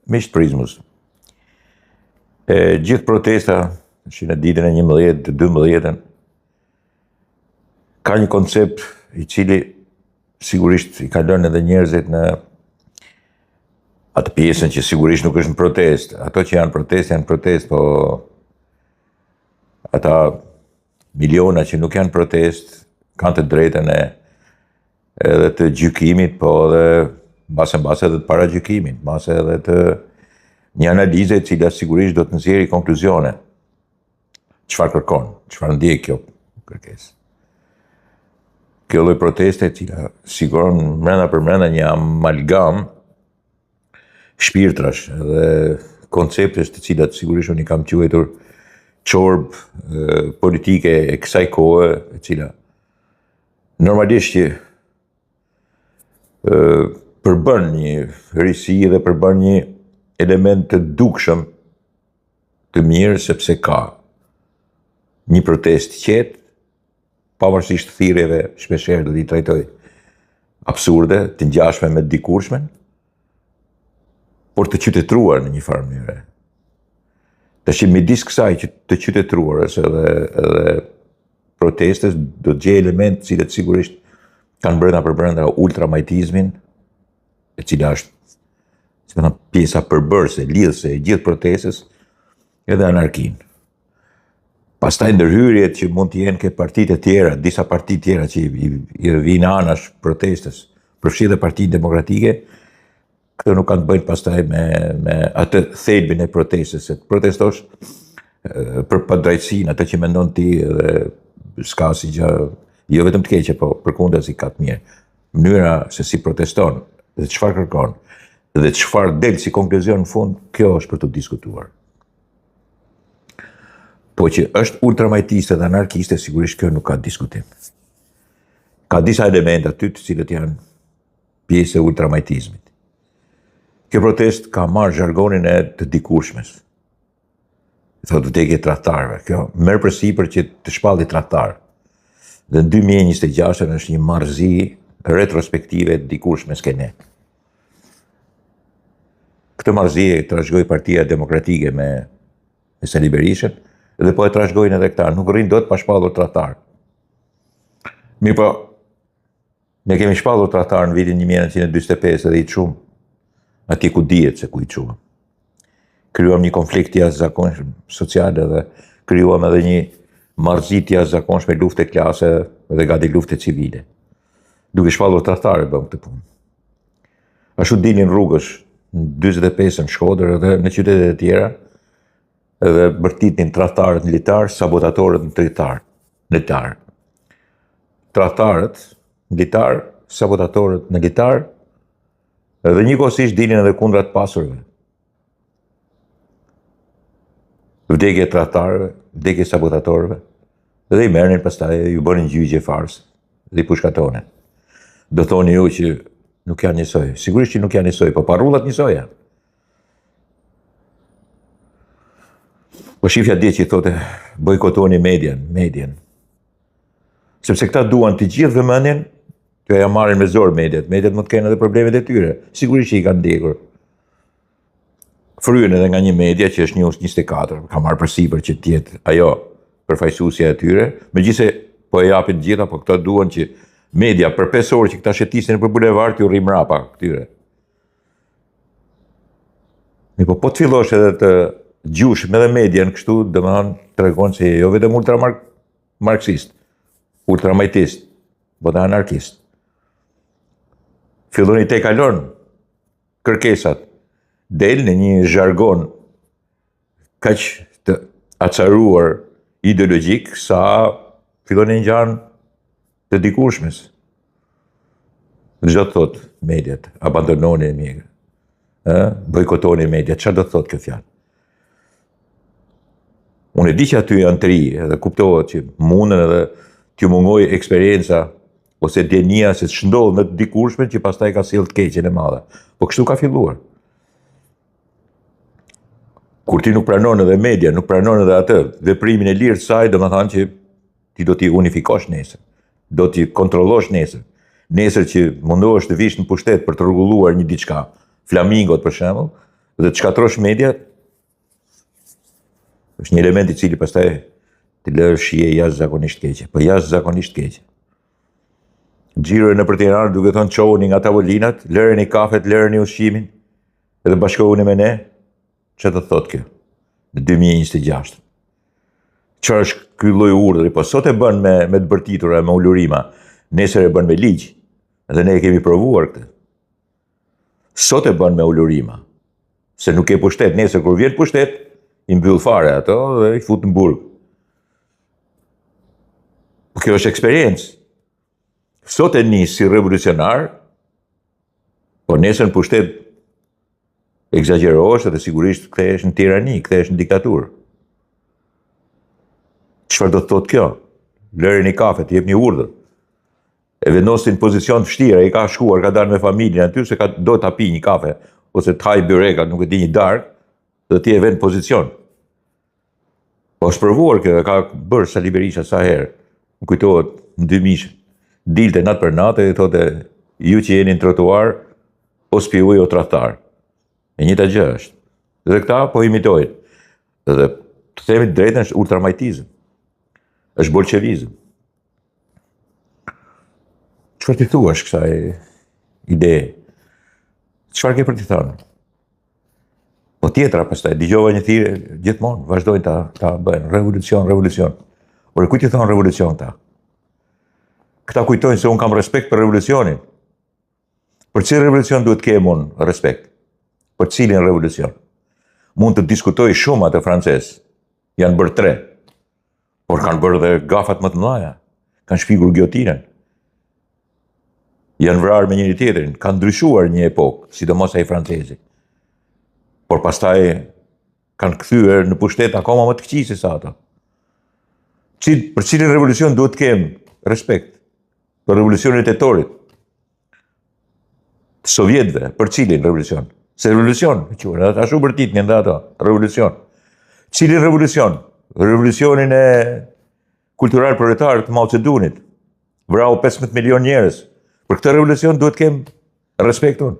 Miqtë Prizmës, gjithë protesta që në ditën e 11 të 12 ka një koncept i cili sigurisht i ka lënë edhe njerëzit në atë pjesën që sigurisht nuk është në protest. Ato që janë protest, po ata miliona që nuk janë protest kanë të drejtën edhe të gjykimit, po edhe mbase edhe të para gjykimit, mbase edhe të një analize cila sigurisht do të nxjerrë konkluzione. Çfarë kërkon, çfarë ndjek kjo kërkesë. Kjo lloj proteste cila siguron mrena për mrena një amalgam shpirtrash dhe konceptesh të cilat sigurisht unë i kam quajtur çorb politike e kësaj kohe, e cila normalisht që përbën një risi dhe përbën një element të dukshëm të mirë, sepse ka një protest qetë, pavarësisht thirrjeve shpeshherë do t'i trajtoj absurde, të ngjashme me të dikurshmen, por të qytetruar në një farë mënyrë. Tash midis kësaj që të qytetruarës edhe protestes do të gjej elementë të cilët sigurisht kanë brenda për brenda ultramajtizmin, e cila është pjesa përbërëse, lidhëse e gjithë protestës, edhe anarkinë. Pastaj ndërhyrjet që mund të jenë ke partitë e tjera, disa partitë tjera që i vinë anash protestës, përfshi dhe Partinë Demokratike, këto nuk kanë të bëjnë pastaj me atë thelbin e protestës, se të protestosh për padrejtësinë, atë që mendon ti dhe s'ka si gjë, jo vetëm të keqe, po përkundër si ka të mirë. Mënyra se si proteston dhe çfarë kërkon dhe çfarë del si konkluzion në fund, kjo është për të diskutuar. Po që është ultramajtiste dhe anarkiste, sigurisht kjo nuk ka diskutim. Ka disa elemente aty të cilët janë pjesë e ultramajtizmit. Kjo protest ka marrë zhargonin e të dikurshmes. Thotë vdekje tradhtarëve. Kjo merr përsipër që të shpalli tradhtar. Dhe në 2026 është një marrëzi retrospektive të dikurshme s'ke ne. Këtë marrëzi e trashëgoi Partia Demokratike me Sali Berishën, dhe po e trashëgojnë edhe këta, nuk rrinë dot pa shpallur tradhtar. Mirë po, ne kemi shpallur tradhtar në vitin 1945 edhe i çum, atje ku dihet se ku i çum. Krijuam një konflikt jashtëzakonshëm social dhe krijuam edhe një marrëzi të jashtëzakonshme, lufte klase dhe gati lufte civile. Duke shpallur tradhtarë bëm këtë punë. Ashtu dilin rrugësh në 45 në Shkodër dhe në qytetet e tjera, edhe bërtitin tradhtarët në litar, sabotatorët në litar. Tradhtarët në litar, sabotatorët në litar, dhe njëkohësisht dilin edhe kundra të pasurve. Vdekje tradhtarëve, vdekje sabotatorëve, dhe i merrnin pastaj ju bënin gjyqje farsë dhe i pushkatonin. Do thoni ju që nuk janë njësoj. Sigurisht që nuk janë njësoj, po parrullat njësoj janë. Po shifja dje që i thote bojkotoni median. Sepse këta duan të gjithë vëmendjen, të ja marrin me zor mediat. Mediat mund të kenë edhe problemet e tyre. Sigurisht që i kanë ndjekur. Fryen edhe nga një media që është News 24, ka marrë përsipër që të jetë ajo përfaqësuesja e tyre, megjithëse po e japin të gjitha, po këta duan që media për 5 orë që këta shetisin për bulevard t'ju rri mrapa këtyre. Po të fillosh edhe të gjush me dhe median kështu, domethënë tregon se jo vetëm ultramarksist, ultramajtist, po dhe anarkist. Filloni te kalon kërkesat, del në një zhargon kaq të acaruar ideologjik sa filloni ngjan të dikurshmes. Çdo të thot mediat, abandononi mediat, bojkotoni mediat, çfarë do të thot kjo fjalë? Unë e di që aty janë të ri, edhe kuptohet që mundën edhe t'ju mungoj eksperienca ose djenia se ç'ndodh në të dikurshme që pastaj ka sjellë të keqen e madhe. Po kështu ka filluar. Kur ti nuk pranon edhe media, nuk pranon edhe atë veprimin e lirë të saj, domethënë që ti do t'i unifikosh nesër. Do t'i kontrollosh nesër. Nesër që mundohesh të vish në pushtet për të rregulluar një diçka, flamingot për shembull, dhe të shkatrosh media, është një element I cili pastaj të lërë shije jashtëzakonisht keqe, po jashtëzakonisht keqe. Xhirojnë nëpër Tiranë duke thënë çohuni nga tavolinat, lëreni kafet, lëreni ushqimin, edhe bashkohuni me ne, çfarë do thotë kjo? Në 2026. Çfarë është ky lloj urdhri? Po sot e bën me të bërtitura, me ulurima, nesër e bën me ligj. Edhe ne e kemi provuar këtë. Sot e bën me ulurima, se nuk ke pushtet, nesër kur vjen pushtet, I mbyll fare ato dhe I fut në burg. Po kjo është eksperiencë. Sot e nis si revolucionar, po nesër në pushtet egzagerohesh dhe sigurisht kthehesh në tirani, kthehesh në diktaturë. Çfarë do të thotë kjo? Lëreni kafet, jepni urdhër. E vendosin pozicion të vështira, I ka shkuar, ka dalë me familjen aty se do ta pi një kafe ose të haj byreka, nuk e di një darkë, dhe ti e vend pozicion. Po është provuar kjo, ka bërë Sali Berisha sa herë. Më kujtohet në 2000, dilte natë për natë e thote ju që jeni në trotuar, o spiuj o tradhtar. E njëjta gjë është. Dhe këta po imitojnë. Dhe të themi të drejtën është ultramajtizëm. Është bolshevizëm. Çfarë ti thuash kësaj ide? Çfarë ke për të thënë? Po tjetra pastaj dëgjova një thirrje gjithmonë, vazhdojnë ta bëjnë revolucion. Por kujt I thon revolucion ta? Këta kujtojnë se unë kam respekt për revolucionin. Për cilin revolucion duhet kem unë respekt? Për cilin revolucion? Mund të diskutoj shumë atë francez. Janë bërë 3. Por kanë bërë dhe gafat më të mëdha. Kanë shpikur gjotinën. Janë vrarë me njëri tjetrin, kanë ndryshuar një epokë, sidomos ai francezi. Por pastaj kanë kthyer në pushtet akoma më të këqij se sa ato. Për cilin revolucion duhet kem respekt? Për revolucionin e tetorit. Të sovjetëve, për cilin revolucion? Se revolucion, ashtu bërtitnin dhe ato, revolucion. Cilin revolucion? Revolucionin e kultural proletar të Mao Zedongit. Vrau 15 milion njerëz. Për këtë revolucion duhet kem respektun.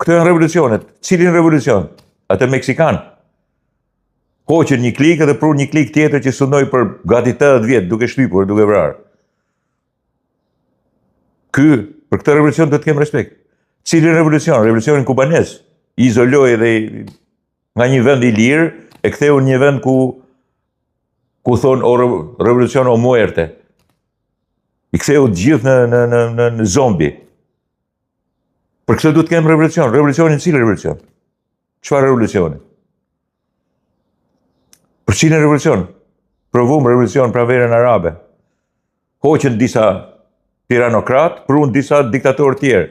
Këto janë revolucionet. Cilin revolucion? Atë meksikan. Hoqën një klik edhe prur një klik tjetër që sunoi për gati 80 vjet duke shtypur, duke vrarë. Për këtë revolucion do të kem respekt. Cilin revolucion? Revolucionin kubanez. I izoloi dhe nga një vend I lirë, e ktheu në një vend ku thon revolucion o muerte. I ktheu të gjithë në zombi. Për këtë do të kem revolucion. Revolucionin cilin revolucion? Çfarë revolucioni? Për cilin revolucion? Provum revolucion pra verën arabe. Hoqën disa tiranokrat, prun disa diktatorë tjerë,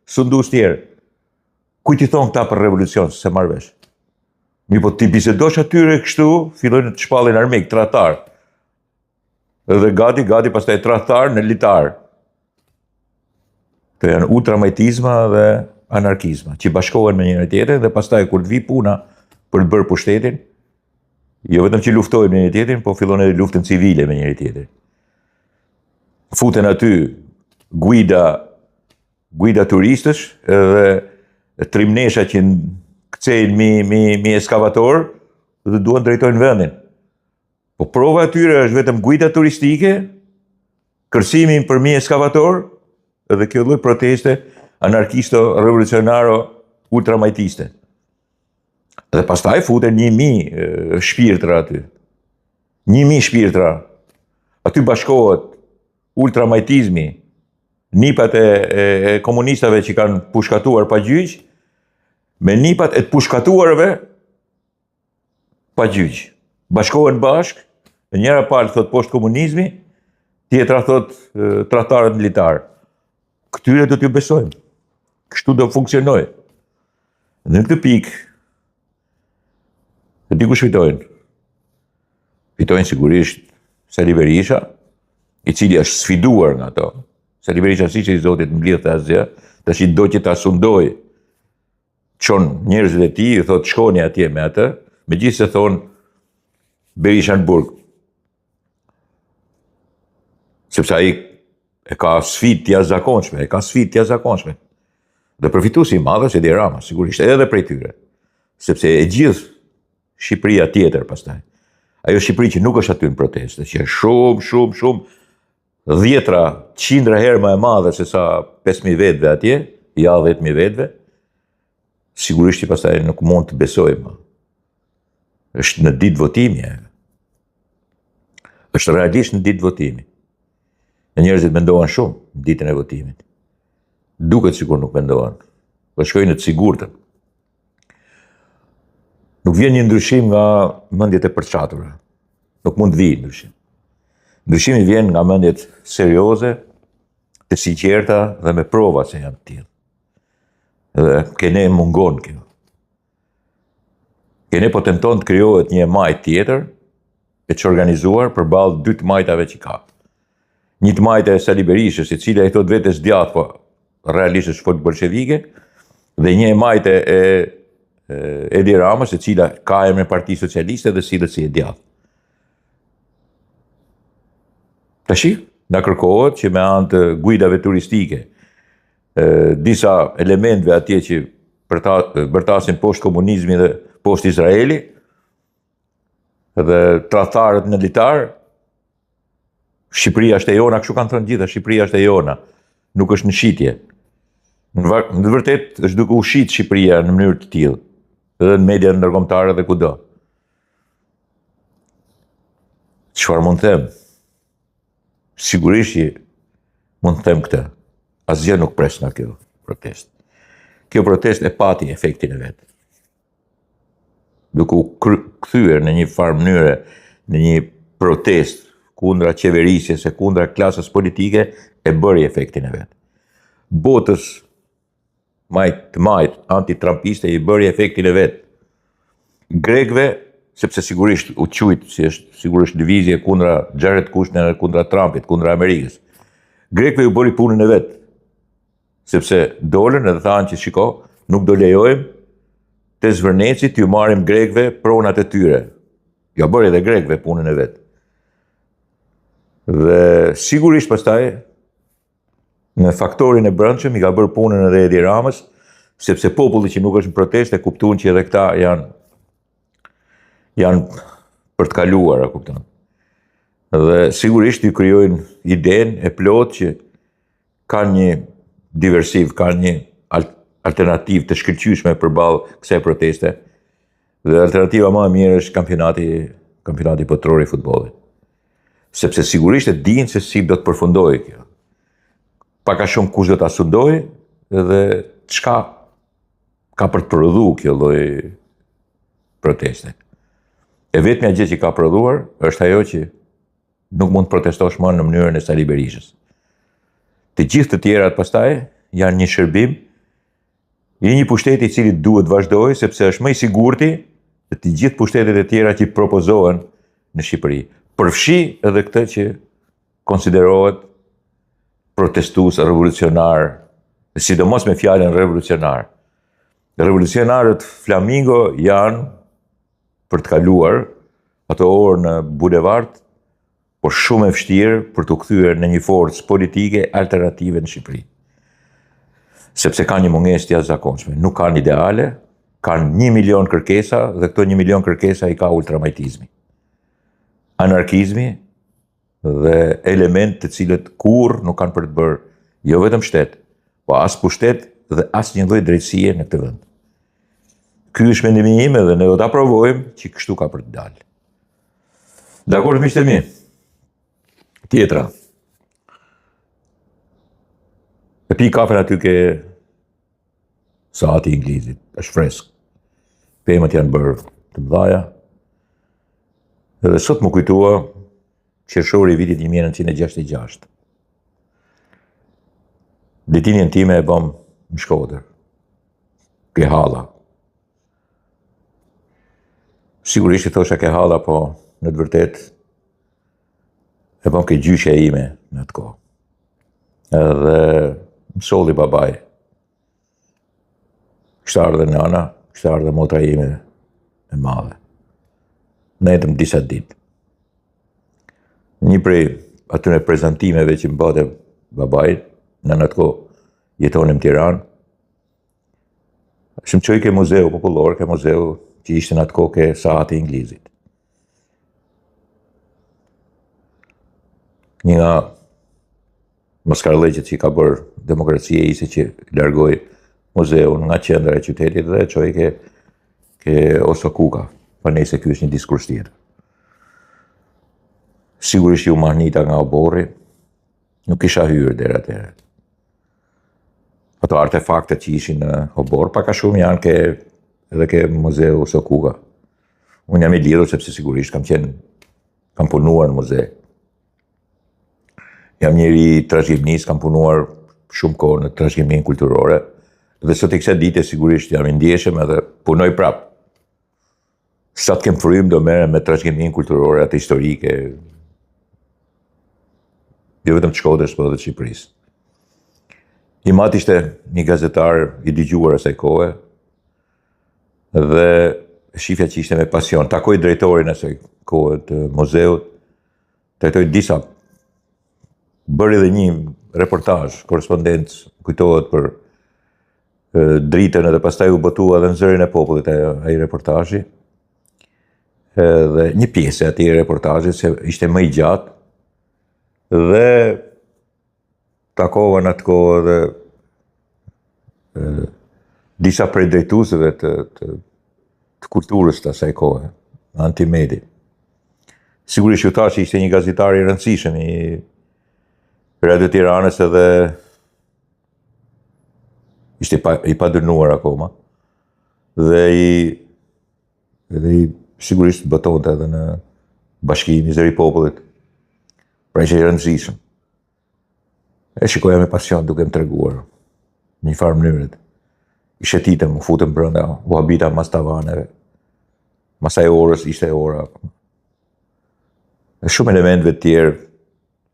sundus tjerë. Kujt I thon këta për revolucion, se marr vesh? Mi po ti bisedosh atyre kështu, fillojnë të shpallin armik, tradhtar. Edhe gati pastaj tradhtar në litar. Këto janë ultramajtizma dhe anarkizma, që bashkohen me njëri tjetrin dhe pastaj kur të vi puna për të bërë pushtetin, jo vetëm që luftojnë me njëri tjetrin, po fillon edhe luftën civile me njëri tjetrin. Futen aty guida turistësh edhe trimnesha që kthejnë mi eskavator dhe duan drejtojnë vendin. Po prova atyre është vetëm guida turistike, kërcimin për mi eskavator edhe kjo lloj proteste anarkisto, revolucionaro, ultramajtiste. Dhe pastaj futen 1000 shpirtra aty. 1000 shpirtra. Aty bashkohet ultramajtizmi, nipat e komunistave që kanë pushkatuar pa gjyq, me nipat e të pushkatuarve pa gjyq. Bashkohen bashk, e njëra palë thot poshtë komunizmi, tjetra thot tradhtarët militar. Këtyre do t'ju besojmë. Kështu do funksionoj. Në këtë pikë, e di kush fitojnë. Fitojnë sigurisht Sali Berisha, I cili është sfiduar nga to. Sali Berisha si që I Zotit mbledh të asgjë, tash I do që ta sundoj, çon njerëzit e tij, thot shkoni atje me atë, megjithëse thon Berisha në burg. Sepse ai e ka sfidë të jashtëzakonshme, Dhe përfituesi I madh është Edi Rama, sigurisht, edhe prej tyre. Sepse e gjithë Shqipëria tjetër pastaj. Ajo Shqipëri që nuk është aty në proteste, që është shumë, dhjetra, qindra herë më e madhe se sa 5.000 vetëve atje, ja 10.000 vetëve, sigurisht që pastaj nuk mund të besojmë. Është në ditë votimi. Është realisht në ditë votimi. E njerëzit mendohen shumë në ditën e votimit. Duket sikur nuk mendohen. Po shkojnë të sigurtën. Nuk vjen një ndryshim nga mendjet e përçatura. Nuk mund të vijë ndryshim. Ndryshimi vjen nga mendjet serioze, të sinqerta dhe me prova se janë të tillë. Dhe kene mungon kjo. Kene po tenton të krijohet një majt tjetër, e që organizuar përballë dy të majtave që ka. Një të majtë e Sali Berishës, e cila I thot vetes djathtë, po realisht është fort bolshevike, dhe një majtë e Edi Ramës, e cila ka emrin e Partisë Socialiste dhe sillet si e djathtë. Tashi, na kërkohet që me anë të guidave turistike, disa elementve atje që bërtasin poshtë komunizmi dhe poshtë Izraeli, dhe tradhtarët në litar, Shqipëria është e jona, kështu kanë thënë gjitha, Shqipëria është e jona, nuk është në shitje. Në vërtet është duke u shit Shqipëria në mënyrë të tillë, edhe në media ndërkombëtare dhe kudo. Çfarë mund të them? Sigurisht që mund të them këtë. Asgjë nuk pres nga kjo protestë. Kjo protestë e pati efektin e vet. Duke u kthyer në një farë mënyre në një protestë kundra qeverisjes e kundra klasës politike, e bëri efektin e vet. Botës majt anti-trumpiste I bëri efektin e vet. Grekëve, sepse sigurisht u quajt si është sigurisht lëvizje kundra Jared Kushner, kundra Trumpit, kundra Amerikës. Grekëve u bëri punën e vet. Sepse dolën edhe thanë që shiko, nuk do lejojmë të zvërnecit t'ju marrim grekëve pronat e tyre. Ja bëri edhe grekëve punën e vet. Dhe sigurisht pastaj në faktorin e brendshëm I ka bërë punën edhe Edi Ramës, sepse populli që nuk është në protestë e kuptuan që edhe këta janë për të kaluar, e kupton. Dhe sigurisht I krijojnë idenë e plot që kanë një diversiv, kanë një alternativë të shkëlqyeshme përballë kësaj proteste. Dhe alternativa më e mirë është kampionati botror I futbollit. Sepse sigurisht e dinë se si do të përfundojë kjo. Pak a shumë kush do ta sundojë dhe çka ka për të prodhuar kjo lloj proteste. E vetmja gjë që ka prodhuar është ajo që nuk mund të protestosh më në mënyrën e Sali Berishës. Të gjithë të tjerat pastaj janë një shërbim I një pushteti I cili duhet vazhdojë sepse është më I sigurti se të gjithë pushtetet e tjera që propozohen në Shqipëri. Përfshi edhe këtë që konsiderohet protestues revolucionar, sidomos me fjalën revolucionar. Revolucionarët Flamingo janë për të kaluar ato orë në bulevard, por shumë e vështirë për të kthyer në një forcë politike alternative në Shqipëri. Sepse ka një mungesë të jashtëzakonshme, nuk kanë ideale, kanë 1 milion kërkesa dhe këto 1 milion kërkesa I ka ultramajtizmi. Anarkizmi dhe element të cilët kurrë nuk kanë për të bërë jo vetëm shtet, po as pushtet dhe as një lloj drejtësie në këtë vend. Ky është mendimi im dhe ne do ta provojmë që kështu ka për të dalë. Dakor, miqtë e mi. Tjetra. E pi kafen aty ke saati inglizit, është fresk. Pemët janë bërë të mëdhaja. Dhe sot më kujtua qershori I vitit 1966. Ditinjen time e bëm në Shkodër, ke halla. Sigurisht I thosha ke halla, po në të vërtet e bëm ke gjyshja ime në atë kohë. Edhe më solli babaj. Kishte ardhe nana, kishte ardhe motra ime e madhe. Ne jetëm disa ditë. Një prej atyre prezantimeve që më bëte babait, në atë kohë jetonim në Tiranë, Shumë qoj ke muzeu popullor, ke muzeu që ishte në atë kohë ke sahati Inglizit. Një nga maskarlegjet që ka bërë demokracia ishte që largoj muzeun nga qendra e qytetit dhe qoj ke Osokuka, pa nejse ky është një diskurs tjetër. Sigurisht ju mahnita nga oborri, nuk isha hyrë deri atëherë. Ato artefaktet që ishin në obor, paka shumë janë edhe ke muzeu Osokuka. Unë jam i lidhur sepse sigurisht kam punuar në muze. Jam njëri trashëgimnis, kam punuar shumë kohë në trashëgiminë kulturore, dhe sot i kësaj dite sigurisht jam i ndjeshëm edhe punoj prap. Sa të kem frym do merrem me trashëgiminë kulturore atë historike, jo vetëm të Shkodrës, por edhe të Shqipërisë. Imat ishte një gazetar i dëgjuar asaj kohe dhe shifja që ishte me pasion. Takoj drejtorin asaj kohe të muzeut, trajtoj disa, bëri edhe një reportazh, korrespondencë, kujtohet për dritën edhe pastaj u botua edhe në zërin e popullit ai reportazhi. Dhe një pjesë e atij reportazhi se ishte më i gjatë dhe takova në atë kohë dhe disa prej drejtuesve të kulturës të asaj kohe, Antimedi. Sigurisht ju thash ishte një gazetar i rëndësishëm i Radio Tiranës edhe ishte i padërnuar akoma dhe i sigurisht botonte edhe në Bashkimin e Zëri i Popullit. Pra ishte i rëndësishëm. E shikoja me pasion duke më treguar një farë mënyrët. I shetitem, u futëm brenda, u habita mas tavaneve. Mas asaj orës ishte ora. Dhe shumë elementve të tjerë,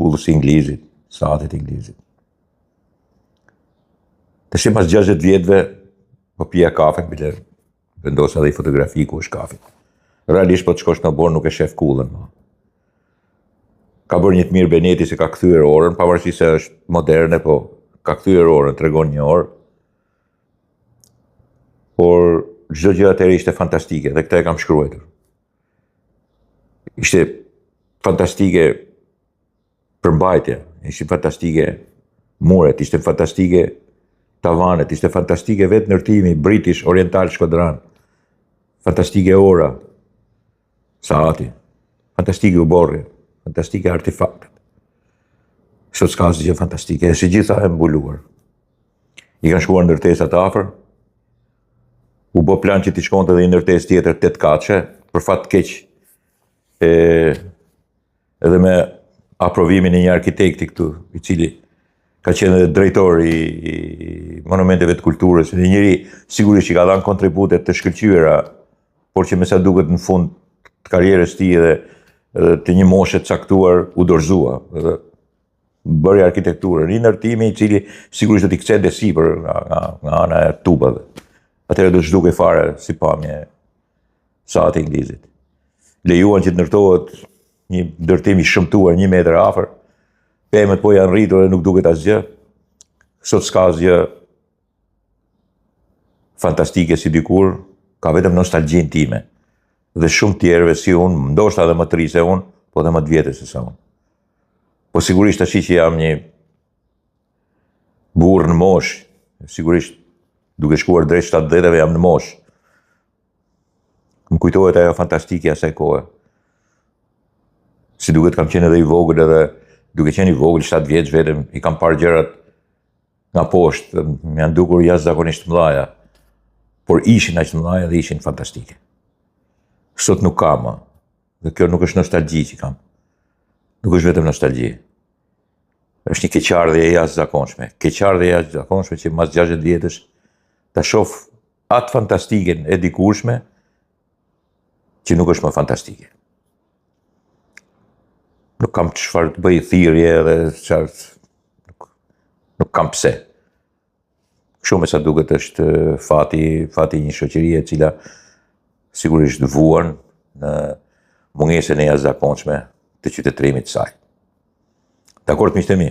udhësi Inglizit, sahatit Inglizit. Tash pas 60 vjetëve, po pija kafen, bile vendosa dhe i fotografi ku është kafi. Realisht po të shkosh në borë nuk e shef kullën. Ka bërë një të mirë Beneti se ka kthyer orën, pavarësisht se është moderne, po ka kthyer orën, tregon një orë. Por çdo gjë atëherë ishte fantastike dhe këtë e kam shkruar. Ishte fantastike përmbajtja, ishte fantastike muret, ishte fantastike tavanet, ishte fantastike vetë ndërtimi British Oriental Shkodran. Fantastike ora, sahati, fantastike uborri. Fantastike artefaktet. Sot s'ka asgjë fantastike, e si gjitha e mbuluar. I kanë shkuar ndërtesat afër, u bë plan që t'i shkonte edhe një ndërtesë tjetër 8 katëshe, për fat të keq, edhe me aprovimin e një arkitekti këtu, i cili ka qenë edhe drejtor i monumenteve të kulturës, një njëri sigurisht që ka dhënë kontribute të shkëlqyera, por që me sa duket në fund të karrierës tij edhe të një moshe të caktuar u dorëzua dhe bëri arkitekturën, një ndërtimi i cili sigurisht do t'i kthente sipër nga ana e tubave. Atëherë do zhduke fare si pamje sahati Inglizit. Lejuan që të ndërtohet një ndërtim i shëmtuar 1 metër afër, pemët po janë rritur dhe nuk duket asgjë. Sot s'ka asgjë fantastike si dikur, ka vetëm nostalgjinë time. Dhe shumë tjerëve si unë, ndoshta edhe më të ri se unë, po edhe më të vjetër se sa unë. Po sigurisht tash që jam një burr në moshë, sigurisht duke shkuar drejt 70-ve jam në moshë. Më kujtohet ajo fantastike asaj kohe. Si duket kam qenë edhe i vogël edhe duke qenë i vogël 7 vjeç vetëm, i kam parë gjërat nga poshtë, më janë dukur jashtëzakonisht mëdha, por ishin aq të mëdha dhe ishin fantastike. Sot nuk kam, dhe kjo nuk është nostalgji që kam. Nuk është vetëm nostalgji. Është një keqardhje e jashtëzakonshme. Keqardhje e jashtëzakonshme që mas 60 vjetësh ta shoh atë fantastiken e dikurshme që nuk është më fantastike. Nuk kam çfarë të bëj thirrje dhe nuk kam pse. Shumë sa duket është fati një shoqërie e cila sigurisht vuan në mungesën e jashtëzakonshme të qytetërimit të saj. Dakord, miqtë e mi?